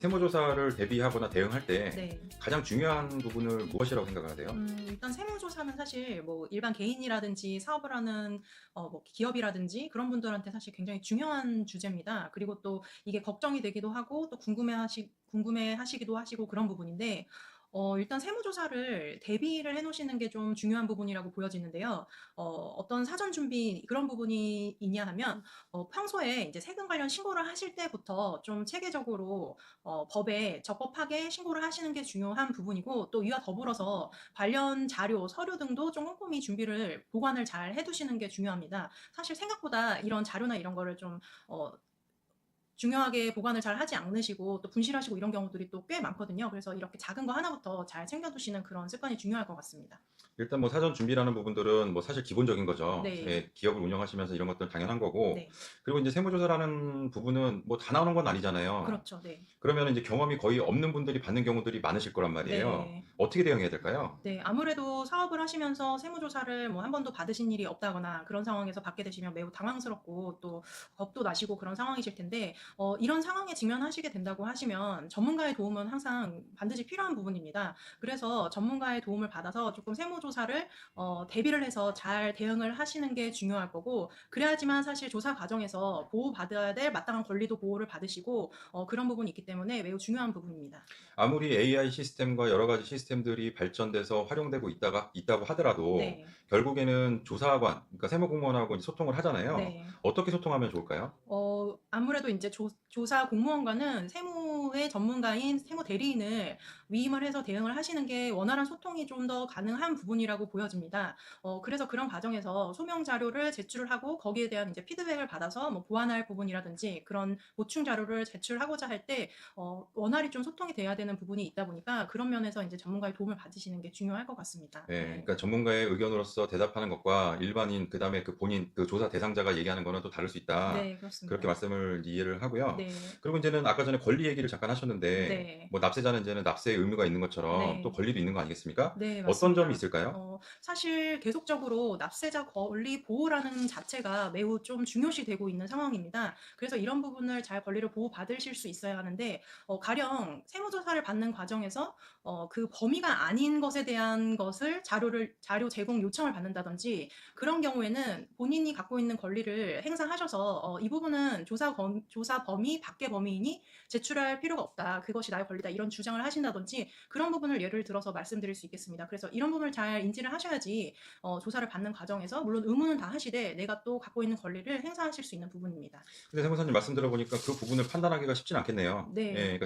세무조사를 대비하거나 대응할 때 네. 가장 중요한 부분을 무엇이라고 생각을 하세요? 일단 세무조사는 사실 뭐 일반 개인이라든지 사업을 하는 뭐 기업이라든지 그런 분들한테 사실 굉장히 중요한 주제입니다. 그리고 또 이게 걱정이 되기도 하고 또 궁금해하시기도 하시고 그런 부분인데 일단 세무조사를 대비를 해 놓으시는 게 좀 중요한 부분이라고 보여지는데요. 어떤 사전 준비 그런 부분이 있냐 하면 평소에 이제 세금 관련 신고를 하실 때부터 좀 체계적으로 법에 적법하게 신고를 하시는 게 중요한 부분이고, 또 이와 더불어서 관련 자료, 서류 등도 좀 꼼꼼히 준비를 보관을 잘 해 두시는 게 중요합니다. 사실 생각보다 이런 자료나 이런 거를 좀 어 중요하게 보관을 잘 하지 않으시고 또 분실하시고 이런 경우들이 또 꽤 많거든요. 그래서 이렇게 작은 거 하나부터 잘 챙겨 두시는 그런 습관이 중요할 것 같습니다. 일단 뭐 사전 준비라는 부분들은 뭐 사실 기본적인 거죠. 네. 기업을 운영하시면서 이런 것들은 당연한 거고, 네. 그리고 이제 세무조사라는 부분은 뭐 다 나오는 건 아니잖아요. 그렇죠. 네. 그러면 이제 경험이 거의 없는 분들이 받는 경우들이 많으실 거란 말이에요. 네. 어떻게 대응해야 될까요? 네. 아무래도 사업을 하시면서 세무조사를 뭐 한 번도 받으신 일이 없다거나 그런 상황에서 받게 되시면 매우 당황스럽고 또 겁도 나시고 그런 상황이실 텐데, 이런 상황에 직면하시게 된다고 하시면 전문가의 도움은 항상 반드시 필요한 부분입니다. 그래서 전문가의 도움을 받아서 조금 세무조사를 대비를 해서 잘 대응을 하시는 게 중요할 거고, 그래야지만 사실 조사 과정에서 보호받아야 될 마땅한 권리도 보호를 받으시고 그런 부분이 있기 때문에 매우 중요한 부분입니다. 아무리 AI 시스템과 여러 가지 시스템들이 발전돼서 활용되고 있다고 하더라도 네. 결국에는 조사관, 그러니까 세무공무원하고 이제 소통을 하잖아요. 네. 어떻게 소통하면 좋을까요? 아무래도 인제 조사 공무원과는 세무의 전문가인 세무 대리인을 위임을 해서 대응을 하시는 게 원활한 소통이 좀 더 가능한 부분이라고 보여집니다. 그래서 그런 과정에서 소명 자료를 제출을 하고 거기에 대한 인제 피드백을 받아서 뭐 보완할 부분이라든지 그런 보충 자료를 제출하고자 할 때 원활히 좀 소통이 돼야 되는 부분이 있다 보니까 그런 면에서 인제 전문가의 도움을 받으시는 게 중요할 것 같습니다. 네, 네. 그러니까 전문가의 의견으로서 대답하는 것과 일반인 그다음에 그 본인 그 조사 대상자가 얘기하는 거는 또 다를 수 있다. 네, 그렇게 그렇습니다. 말씀을 이해를 하고요. 네. 그리고 이제는 아까 전에 권리 얘기를 잠깐 하셨는데 네. 뭐 납세자는 이제는 납세의 의무가 있는 것처럼 또 네. 권리도 있는 거 아니겠습니까? 네, 어떤 점이 맞습니다. 있을까요? 사실 계속적으로 납세자 권리 보호라는 자체가 매우 좀 중요시되고 있는 상황입니다. 그래서 이런 부분을 잘 권리를 보호받으실 수 있어야 하는데, 가령 세무조사를 받는 과정에서 그 범위가 아닌 것에 대한 것을 자료 제공 요청을 받는다든지 그런 경우에는 본인이 갖고 있는 권리를 행사하셔서 이 부분은 조사 범위 밖의 범위이니 제출할 필요가 없다. 그것이 나의 권리다. 이런 주장을 하신다든지 그런 부분을 예를 들어서 말씀드릴 수 있겠습니다. 그래서 이런 부분을 잘 인지를 하셔야지 조사를 받는 과정에서 물론 의무는 다 하시되 내가 또 갖고 있는 권리를 행사하실 수 있는 부분입니다. 근데 세무사님 말씀 들어보니까 그 부분을 판단하기가 쉽진 않겠네요. 예, 네. 그러니까